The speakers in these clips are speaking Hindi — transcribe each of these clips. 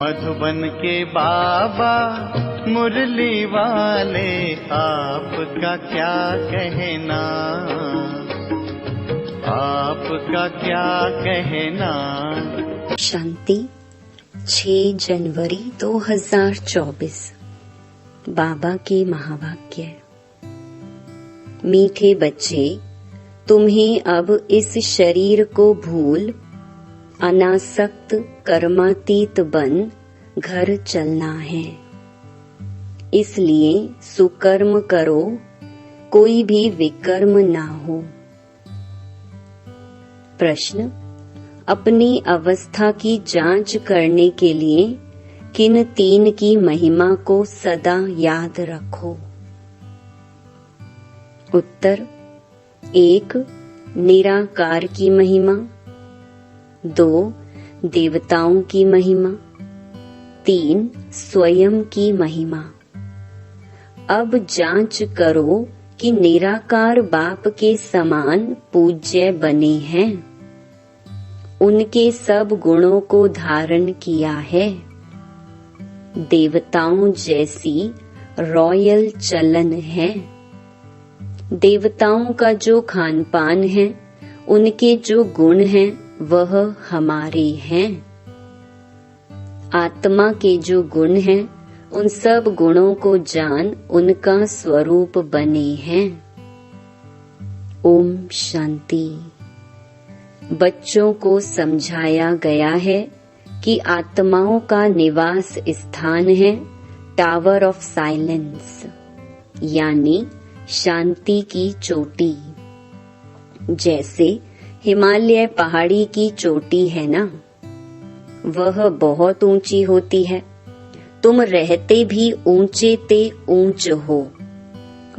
मधुबन के बाबा मुरली वाले, आपका क्या कहना, आपका क्या कहना। शांति 6 जनवरी 2024। बाबा के महावाक्य। मीठे बच्चे, तुम्हें अब इस शरीर को भूल अनासक्त कर्मातीत बन घर चलना है। इसलिए सुकर्म करो, कोई भी विकर्म ना हो। प्रश्न: अपनी अवस्था की जांच करने के लिए किन 3 की महिमा को सदा याद रखो? उत्तर: 1. निराकार की महिमा, 2. देवताओं की महिमा, 3. स्वयं की महिमा। अब जांच करो कि निराकार बाप के समान पूज्य बने हैं, उनके सब गुणों को धारण किया है, देवताओं जैसी रॉयल चलन है। देवताओं का जो खान पान है, उनके जो गुण हैं वह हमारे हैं। आत्मा के जो गुण हैं, उन सब गुणों को जान उनका स्वरूप बने हैं। ओम शांति। बच्चों को समझाया गया है कि आत्माओं का निवास स्थान है टावर ऑफ साइलेंस, यानी शांति की चोटी। जैसे हिमालय पहाड़ी की चोटी है ना, वह बहुत ऊंची होती है। तुम रहते भी ऊंचे ते ऊंच हो।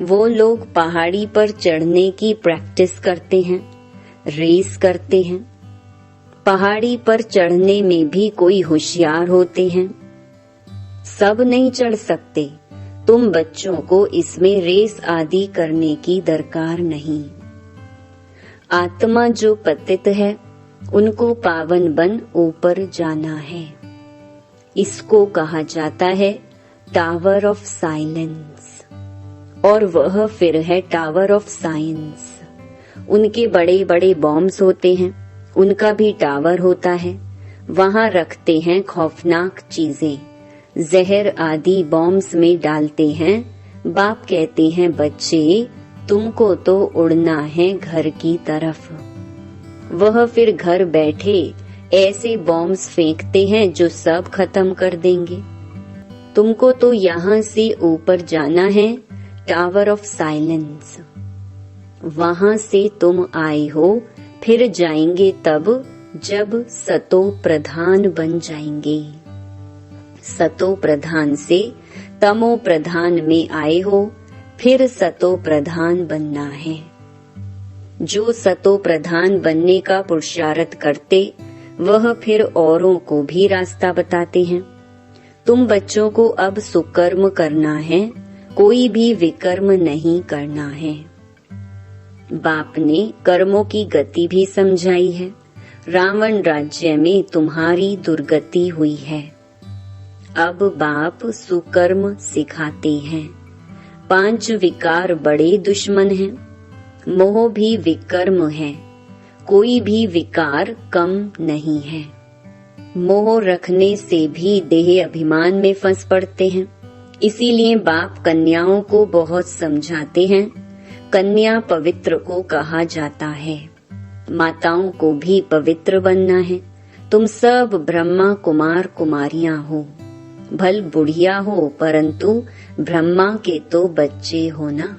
वो लोग पहाड़ी पर चढ़ने की प्रैक्टिस करते हैं, रेस करते हैं। पहाड़ी पर चढ़ने में भी कोई होशियार होते हैं, सब नहीं चढ़ सकते। तुम बच्चों को इसमें रेस आदि करने की दरकार नहीं। आत्मा जो पतित है, उनको पावन बन ऊपर जाना है। इसको कहा जाता है टावर ऑफ साइलेंस, और वह फिर है टावर ऑफ साइंस। उनके बड़े बड़े बॉम्ब्स होते हैं, उनका भी टावर होता है। वहां रखते हैं खौफनाक चीजें, जहर आदि बॉम्ब्स में डालते हैं। बाप कहते हैं, बच्चे तुमको तो उड़ना है घर की तरफ। वह फिर घर बैठे ऐसे बॉम्ब्स फेंकते हैं जो सब खत्म कर देंगे। तुमको तो यहाँ से ऊपर जाना है टावर ऑफ साइलेंस। वहां से तुम आए हो, फिर जाएंगे तब जब सतो प्रधान बन जाएंगे। सतो प्रधान से तमो प्रधान में आए हो, फिर सतो प्रधान बनना है। जो सतो प्रधान बनने का पुरुषार्थ करते, वह फिर औरों को भी रास्ता बताते हैं। तुम बच्चों को अब सुकर्म करना है, कोई भी विकर्म नहीं करना है। बाप ने कर्मों की गति भी समझाई है। रावण राज्य में तुम्हारी दुर्गति हुई है। अब बाप सुकर्म सिखाते हैं। 5 विकार बड़े दुश्मन हैं। मोह भी विकर्म है, कोई भी विकार कम नहीं है। मोह रखने से भी देह अभिमान में फंस पड़ते हैं। इसीलिए बाप कन्याओं को बहुत समझाते हैं। कन्या पवित्र को कहा जाता है। माताओं को भी पवित्र बनना है। तुम सब ब्रह्मा कुमार कुमारियां हो, भल बुढ़िया हो, परंतु ब्रह्मा के तो बच्चे हो ना।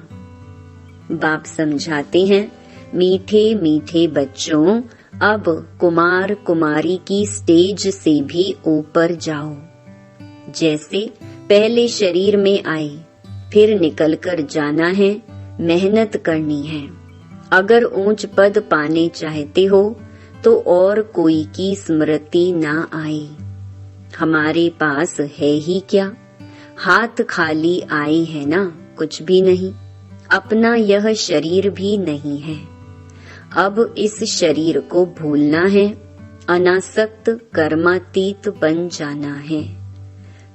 बाप समझाते हैं, मीठे मीठे बच्चों, अब कुमार कुमारी की स्टेज से भी ऊपर जाओ। जैसे पहले शरीर में आए, फिर निकलकर जाना है, मेहनत करनी है। अगर ऊंच पद पाने चाहते हो तो और कोई की स्मृति ना आए। हमारे पास है ही क्या, हाथ खाली आए है ना, कुछ भी नहीं। अपना यह शरीर भी नहीं है। अब इस शरीर को भूलना है अनासक्त कर्मातीत बन जाना है।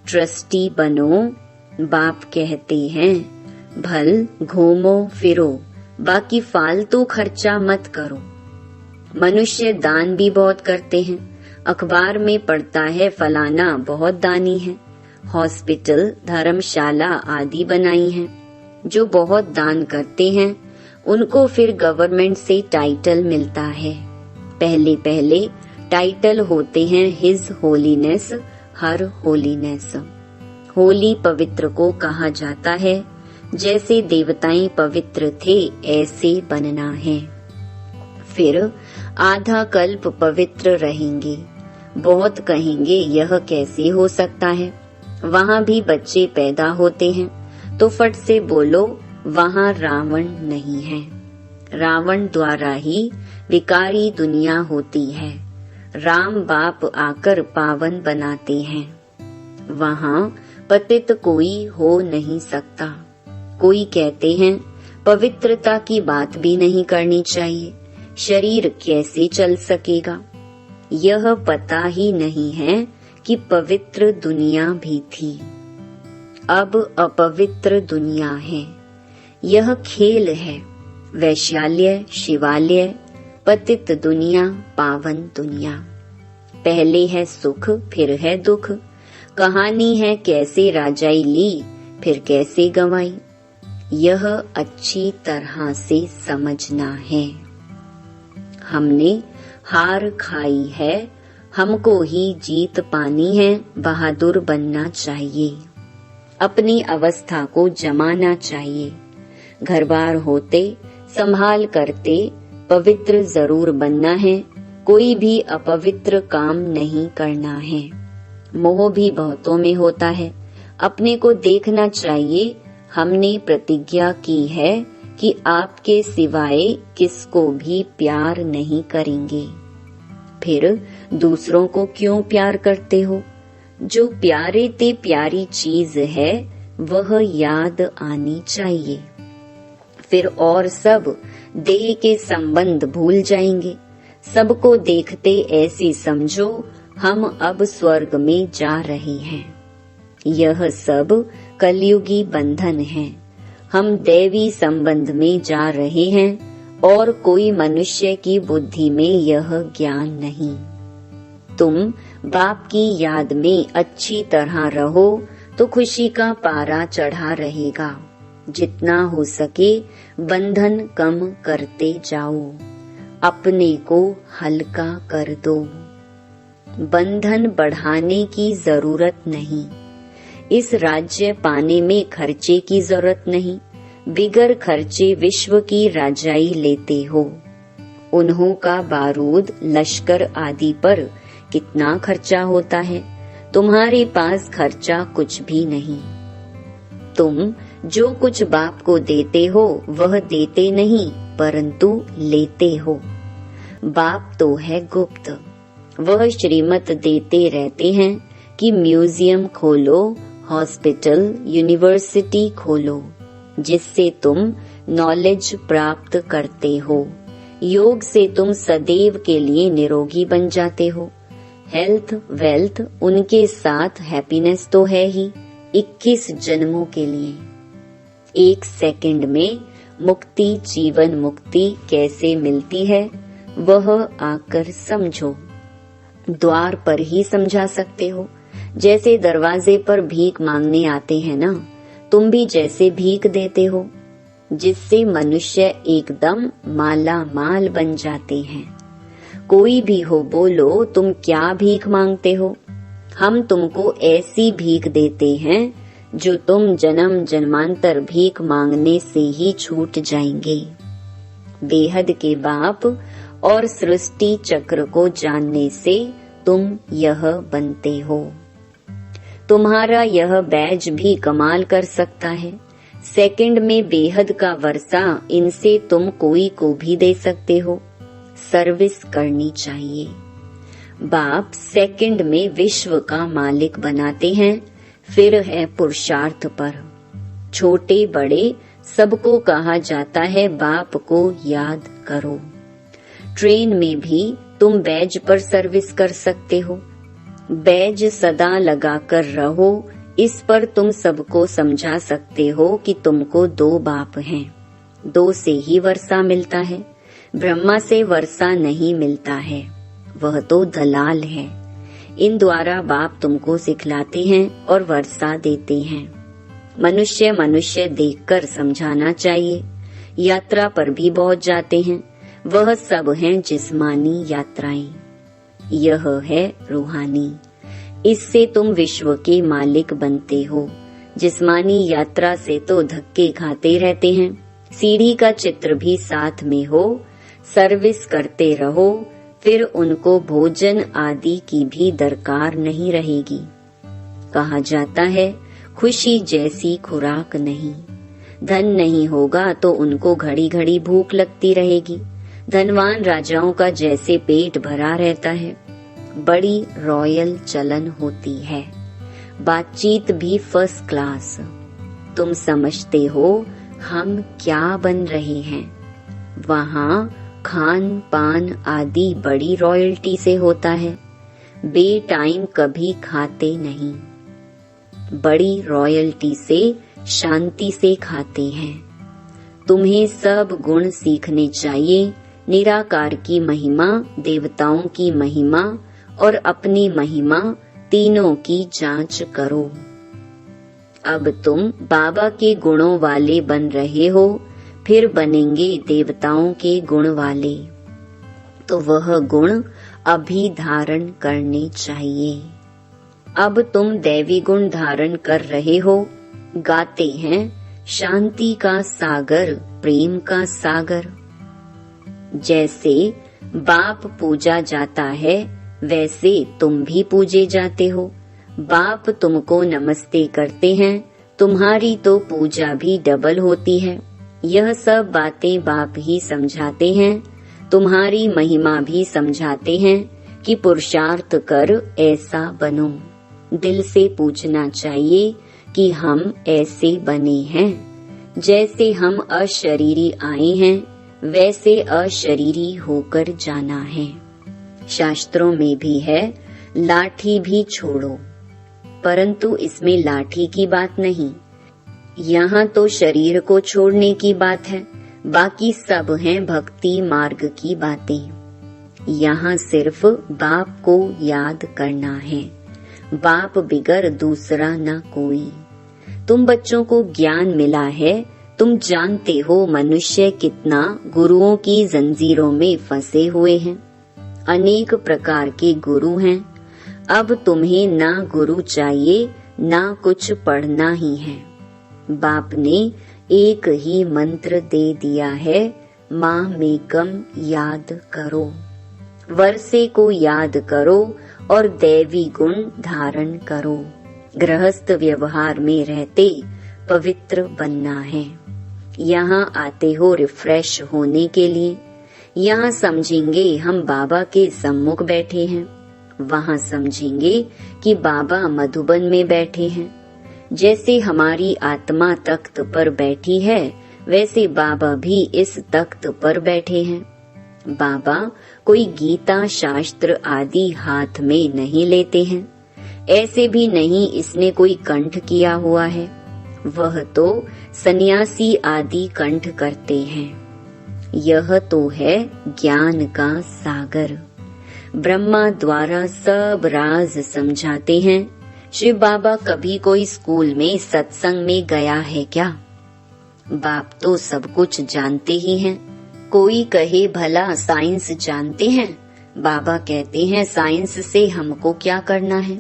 ट्रस्टी बनो, बाप कहते हैं, भल घूमो फिरो, बाकी फालतू खर्चा मत करो। मनुष्य दान भी बहुत करते हैं, अखबार में पढ़ता है फलाना बहुत दानी है, हॉस्पिटल, धर्मशाला आदि बनाई हैं। जो बहुत दान करते हैं उनको फिर गवर्नमेंट से टाइटल मिलता है। पहले पहले टाइटल होते हैं हिज होलीनेस, हर होलीनेस। होली पवित्र को कहा जाता है, जैसे देवताएं पवित्र थे ऐसे बनना है। फिर आधा कल्प पवित्र रहेंगे। बहुत कहेंगे यह कैसे हो सकता है, वहाँ भी बच्चे पैदा होते हैं। तो फट से बोलो वहाँ रावण नहीं है। रावण द्वारा ही विकारी दुनिया होती है। राम बाप आकर पावन बनाते हैं। वहाँ पतित कोई हो नहीं सकता। कोई कहते हैं पवित्रता की बात भी नहीं करनी चाहिए, शरीर कैसे चल सकेगा। यह पता ही नहीं है कि पवित्र दुनिया भी थी, अब अपवित्र दुनिया है। यह खेल है, वैशाल्य शिवालय, पतित दुनिया पावन दुनिया। पहले है सुख फिर है दुख। कहानी है कैसे राजाई ली फिर कैसे गंवाई। यह अच्छी तरह से समझना है। हमने हार खाई है, हमको ही जीत पानी है। बहादुर बनना चाहिए, अपनी अवस्था को जमाना चाहिए। घर बार होते संभाल करते पवित्र जरूर बनना है। कोई भी अपवित्र काम नहीं करना है। मोह भी बहुतों में होता है, अपने को देखना चाहिए। हमने प्रतिज्ञा की है कि आपके सिवाय किसको भी प्यार नहीं करेंगे। फिर दूसरों को क्यों प्यार करते हो? जो प्यारे ते प्यारी चीज है वह याद आनी चाहिए। फिर और सब देह के संबंध भूल जाएंगे। सबको देखते ऐसे समझो हम अब स्वर्ग में जा रहे हैं। यह सब कलयुगी बंधन है। हम दैवी संबंध में जा रहे हैं और कोई मनुष्य की बुद्धि में यह ज्ञान नहीं। तुम बाप की याद में अच्छी तरह रहो तो खुशी का पारा चढ़ा रहेगा। जितना हो सके बंधन कम करते जाओ, अपने को हल्का कर दो। बंधन बढ़ाने की जरूरत नहीं। इस राज्य पाने में खर्चे की जरूरत नहीं। बिगर खर्चे विश्व की राजाई लेते हो। उन्हों का बारूद, लश्कर आदि पर कितना खर्चा होता है, तुम्हारे पास खर्चा कुछ भी नहीं। तुम जो कुछ बाप को देते हो वह देते नहीं परंतु लेते हो। बाप तो है गुप्त, वह श्रीमत देते रहते हैं कि म्यूजियम खोलो, हॉस्पिटल, यूनिवर्सिटी खोलो, जिससे तुम नॉलेज प्राप्त करते हो। योग से तुम सदैव के लिए निरोगी बन जाते हो। हेल्थ, वेल्थ, उनके साथ हैप्पीनेस तो है ही 21 जन्मों के लिए। 1 सेकंड में मुक्ति, जीवन मुक्ति कैसे मिलती है वह आकर समझो। द्वार पर ही समझा सकते हो। जैसे दरवाजे पर भीख मांगने आते हैं ना, तुम भी जैसे भीख देते हो, जिससे मनुष्य एकदम माला माल बन जाते हैं। कोई भी हो बोलो तुम क्या भीख मांगते हो? हम तुमको ऐसी भीख देते हैं जो तुम जन्म जन्मांतर भीख मांगने से ही छूट जाएंगे। बेहद के बाप और सृष्टि चक्र को जानने से तुम यह बनते हो। तुम्हारा यह बैज भी कमाल कर सकता है। सेकंड में बेहद का वर्षा इनसे तुम कोई को भी दे सकते हो। सर्विस करनी चाहिए। बाप सेकंड में विश्व का मालिक बनाते हैं। फिर है पुरुषार्थ पर। छोटे बड़े सबको कहा जाता है बाप को याद करो। ट्रेन में भी तुम बैज पर सर्विस कर सकते हो। बैज सदा लगा कर रहो, इस पर तुम सबको समझा सकते हो कि तुमको 2 बाप हैं। 2 से ही वर्षा मिलता है, ब्रह्मा से वर्षा नहीं मिलता है, वह तो दलाल है। इन द्वारा बाप तुमको सिखलाते हैं और वर्षा देते हैं। मनुष्य देखकर समझाना चाहिए। यात्रा पर भी बहुत जाते हैं, वह सब हैं जिस्मानी यात्राएं। यह है रूहानी। इससे तुम विश्व के मालिक बनते हो। जिस्मानी यात्रा से तो धक्के खाते रहते हैं। सीढ़ी का चित्र भी साथ में हो, सर्विस करते रहो, फिर उनको भोजन आदि की भी दरकार नहीं रहेगी। कहा जाता है खुशी जैसी खुराक नहीं। धन नहीं होगा तो उनको घड़ी घड़ी भूख लगती रहेगी। धनवान राजाओं का जैसे पेट भरा रहता है, बड़ी रॉयल चलन होती है। बातचीत भी फर्स्ट क्लास। तुम समझते हो हम क्या बन रहे हैं। वहाँ खान पान आदि बड़ी रॉयल्टी से होता है। बे टाइम कभी खाते नहीं, बड़ी रॉयल्टी से शांति से खाते हैं। तुम्हें सब गुण सीखने चाहिए। निराकार की महिमा, देवताओं की महिमा और अपनी महिमा, तीनों की जांच करो। अब तुम बाबा के गुणों वाले बन रहे हो, फिर बनेंगे देवताओं के गुण वाले। तो वह गुण अभी धारण करने चाहिए। अब तुम दैवी गुण धारण कर रहे हो। गाते हैं शांति का सागर, प्रेम का सागर। जैसे बाप पूजा जाता है, वैसे तुम भी पूजे जाते हो। बाप तुमको नमस्ते करते हैं, तुम्हारी तो पूजा भी डबल होती है। यह सब बातें बाप ही समझाते हैं। तुम्हारी महिमा भी समझाते हैं कि पुरुषार्थ कर ऐसा बनो। दिल से पूछना चाहिए कि हम ऐसे बने हैं। जैसे हम अशरीरी आए हैं, वैसे अशरीरी होकर जाना है। शास्त्रों में भी है लाठी भी छोड़ो, परंतु इसमें लाठी की बात नहीं। यहाँ तो शरीर को छोड़ने की बात है, बाकी सब हैं भक्ति मार्ग की बातें। यहाँ सिर्फ बाप को याद करना है। बाप बिगर दूसरा न कोई। तुम बच्चों को ज्ञान मिला है। तुम जानते हो मनुष्य कितना गुरुओं की जंजीरों में फंसे हुए हैं। अनेक प्रकार के गुरु हैं। अब तुम्हें ना गुरु चाहिए, ना कुछ पढ़ना ही है। बाप ने एक ही मंत्र दे दिया है, माँ मेकम याद करो। वर्षे को याद करो और दैवी गुण धारण करो। गृहस्थ व्यवहार में रहते पवित्र बनना है। यहाँ आते हो रिफ्रेश होने के लिए। यहाँ समझेंगे हम बाबा के सम्मुख बैठे हैं, वहाँ समझेंगे कि बाबा मधुबन में बैठे हैं। जैसे हमारी आत्मा तख्त पर बैठी है, वैसे बाबा भी इस तख्त पर बैठे हैं। बाबा कोई गीता शास्त्र आदि हाथ में नहीं लेते हैं। ऐसे भी नहीं इसने कोई कंठ किया हुआ है, वह तो सन्यासी आदि कंठ करते हैं। यह तो है ज्ञान का सागर। ब्रह्मा द्वारा सब राज समझाते हैं। शिव बाबा कभी कोई स्कूल में सत्संग में गया है क्या? बाप तो सब कुछ जानते ही हैं। कोई कहे भला साइंस जानते हैं, बाबा कहते हैं साइंस से हमको क्या करना है।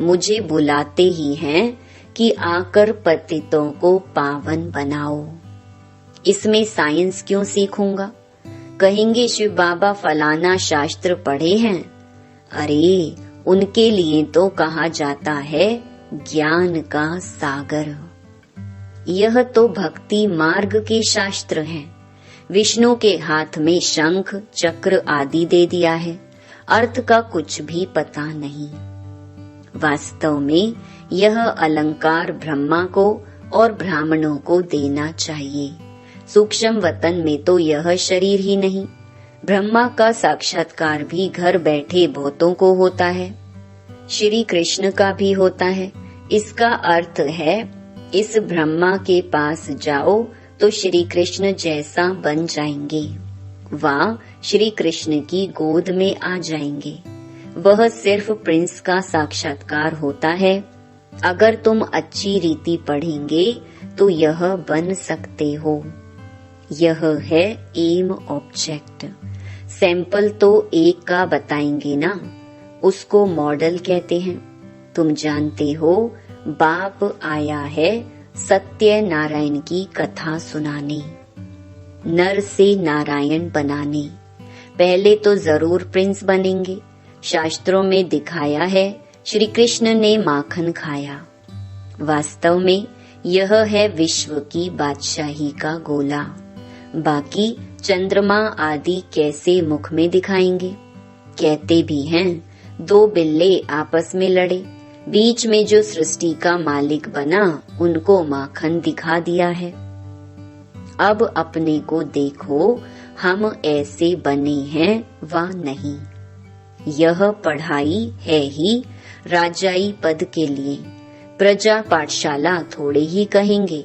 मुझे बुलाते ही हैं कि आकर पतितों को पावन बनाओ। इसमें साइंस क्यों सीखूंगा? कहेंगे शिव बाबा फलाना शास्त्र पढ़े हैं। अरे उनके लिए तो कहा जाता है ज्ञान का सागर। यह तो भक्ति मार्ग के शास्त्र हैं। विष्णु के हाथ में शंख चक्र आदि दे दिया है, अर्थ का कुछ भी पता नहीं। वास्तव में यह अलंकार ब्रह्मा को और ब्राह्मणों को देना चाहिए। सूक्ष्म वतन में तो यह शरीर ही नहीं। ब्रह्मा का साक्षात्कार भी घर बैठे बहुतों को होता है, श्री कृष्ण का भी होता है। इसका अर्थ है इस ब्रह्मा के पास जाओ तो श्री कृष्ण जैसा बन जाएंगे, वह श्री कृष्ण की गोद में आ जाएंगे। वह सिर्फ प्रिंस का साक्षात्कार होता है। अगर तुम अच्छी रीति पढ़ेंगे तो यह बन सकते हो। यह है एम ऑब्जेक्ट। सैंपल तो एक का बताएंगे ना, उसको मॉडल कहते हैं। तुम जानते हो बाप आया है सत्य नारायण की कथा सुनाने, नर से नारायण बनाने। पहले तो जरूर प्रिंस बनेंगे। शास्त्रों में दिखाया है श्री कृष्ण ने माखन खाया। वास्तव में यह है विश्व की बादशाही का गोला। बाकी चंद्रमा आदि कैसे मुख में दिखाएंगे। कहते भी हैं दो बिल्ले आपस में लड़े, बीच में जो सृष्टि का मालिक बना उनको माखन दिखा दिया है। अब अपने को देखो, हम ऐसे बने हैं व नहीं। यह पढ़ाई है ही राजाई पद के लिए, प्रजा पाठशाला थोड़े ही कहेंगे।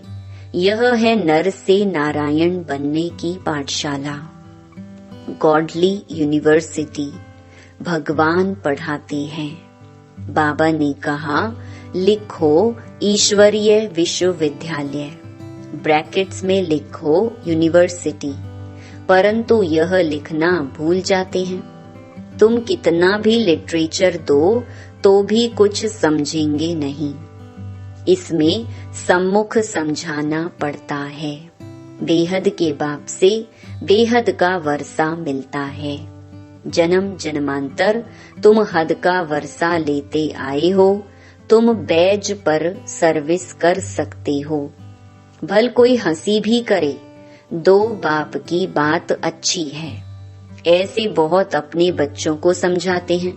यह है नर से नारायण बनने की पाठशाला, गॉडली यूनिवर्सिटी। भगवान पढ़ाते हैं। बाबा ने कहा लिखो ईश्वरीय विश्वविद्यालय, ब्रैकेट्स में लिखो यूनिवर्सिटी, परंतु यह लिखना भूल जाते हैं। तुम कितना भी लिटरेचर दो तो भी कुछ समझेंगे नहीं। इसमें सम्मुख समझाना पड़ता है। बेहद के बाप से बेहद का वर्षा मिलता है। जन्म जन्मांतर तुम हद का वर्षा लेते आए हो। तुम बैज पर सर्विस कर सकते हो। भल कोई हंसी भी करे, दो बाप की बात अच्छी है। ऐसे बहुत अपने बच्चों को समझाते हैं।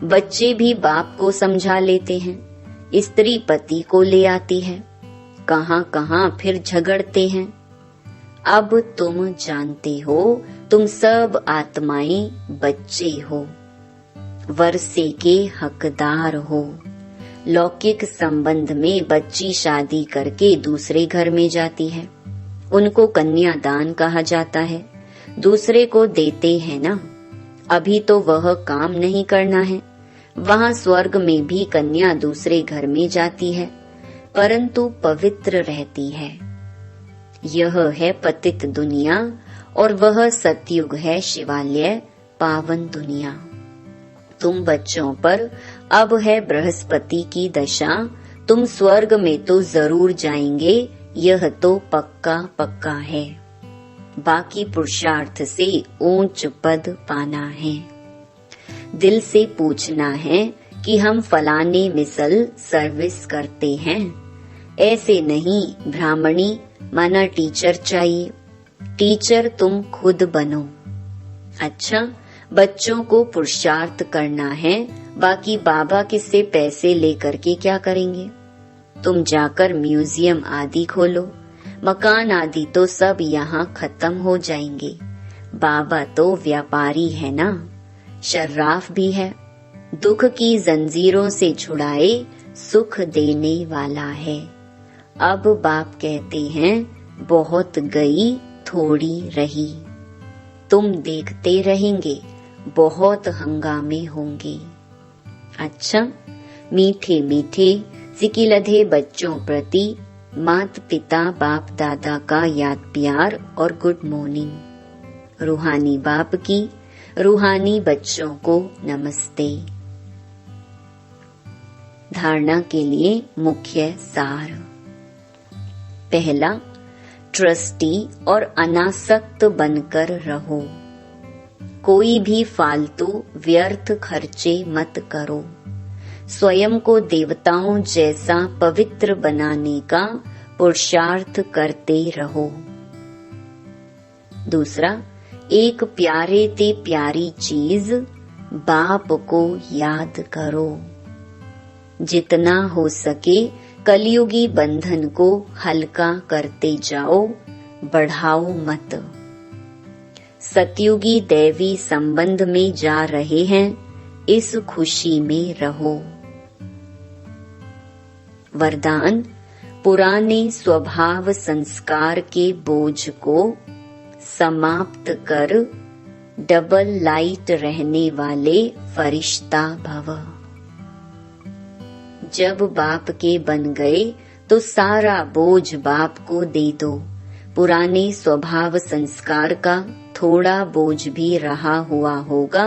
बच्चे भी बाप को समझा लेते हैं। स्त्री पति को ले आती है। कहां कहां फिर झगड़ते हैं। अब तुम जानते हो तुम सब आत्माएं बच्चे हो, वर्षे के हकदार हो। लौकिक संबंध में बच्ची शादी करके दूसरे घर में जाती है, उनको कन्यादान कहा जाता है। दूसरे को देते हैं ना। अभी तो वह काम नहीं करना है। वहाँ स्वर्ग में भी कन्या दूसरे घर में जाती है, परंतु पवित्र रहती है। यह है पतित दुनिया और वह सतयुग है शिवालय, पावन दुनिया। तुम बच्चों पर अब है बृहस्पति की दशा। तुम स्वर्ग में तो जरूर जाएंगे, यह तो पक्का पक्का है। बाकी पुरुषार्थ से ऊंच पद पाना है। दिल से पूछना है कि हम फलाने मिसल सर्विस करते हैं। ऐसे नहीं ब्राह्मणी माना टीचर चाहिए। टीचर तुम खुद बनो। अच्छा, बच्चों को पुरुषार्थ करना है, बाकी बाबा किससे पैसे लेकर के क्या करेंगे। तुम जाकर म्यूजियम आदि खोलो। मकान आदि तो सब यहाँ खत्म हो जाएंगे। बाबा तो व्यापारी है ना, शर्राफ भी है। दुख की जंजीरों से छुड़ाए सुख देने वाला है। अब बाप कहते हैं बहुत गई थोड़ी रही। तुम देखते रहेंगे बहुत हंगामे होंगे। अच्छा, मीठे मीठे सिकिलधे बच्चों प्रति माता पिता बाप दादा का याद प्यार और गुड मॉर्निंग। रूहानी बाप की रूहानी बच्चों को नमस्ते। धारणा के लिए मुख्य सार। पहला, ट्रस्टी और अनासक्त बनकर रहो। कोई भी फालतू व्यर्थ खर्चे मत करो। स्वयं को देवताओं जैसा पवित्र बनाने का पुरुषार्थ करते रहो। दूसरा, एक प्यारे ते प्यारी चीज बाप को याद करो। जितना हो सके कलयुगी बंधन को हल्का करते जाओ, बढ़ाओ मत। सतयुगी दैवी संबंध में जा रहे हैं, इस खुशी में रहो। वरदान, पुराने स्वभाव संस्कार के बोझ को समाप्त कर डबल लाइट रहने वाले फरिश्ता भव। जब बाप के बन गए तो सारा बोझ बाप को दे दो। पुराने स्वभाव संस्कार का थोड़ा बोझ भी रहा हुआ होगा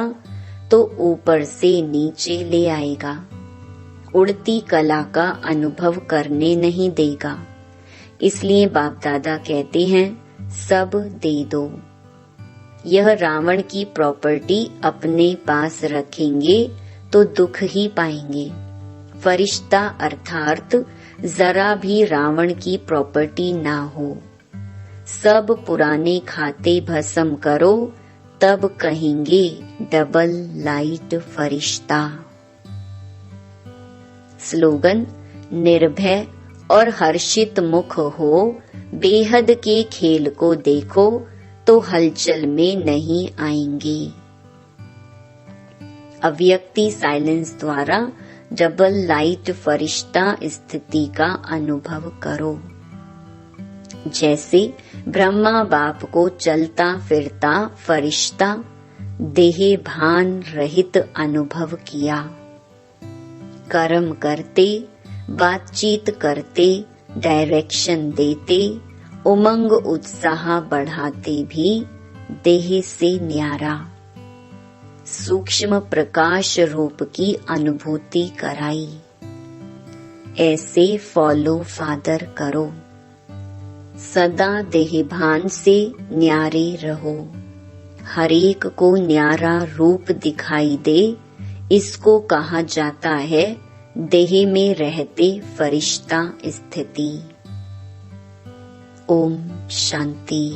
तो ऊपर से नीचे ले आएगा। उड़ती कला का अनुभव करने नहीं देगा। इसलिए बाप दादा कहते हैं, सब दे दो। यह रावण की प्रॉपर्टी अपने पास रखेंगे तो दुख ही पाएंगे। फरिश्ता अर्थात जरा भी रावण की प्रॉपर्टी ना हो। सब पुराने खाते भस्म करो, तब कहेंगे डबल लाइट फरिश्ता। स्लोगन, निर्भय और हर्षित मुख हो, बेहद के खेल को देखो तो हलचल में नहीं आएंगे। अव्यक्ति साइलेंस द्वारा डबल लाइट फरिश्ता स्थिति का अनुभव करो। जैसे ब्रह्मा बाप को चलता फिरता फरिश्ता देह भान रहित अनुभव किया। कर्म करते, बातचीत करते, डायरेक्शन देते, उमंग उत्साह बढ़ाते भी देह से न्यारा सूक्ष्म प्रकाश रूप की अनुभूति कराई। ऐसे फॉलो फादर करो। सदा देहभान से न्यारे रहो। हरेक को न्यारा रूप दिखाई दे, इसको कहा जाता है देह में रहते फरिश्ता स्थिति। ओम शांति।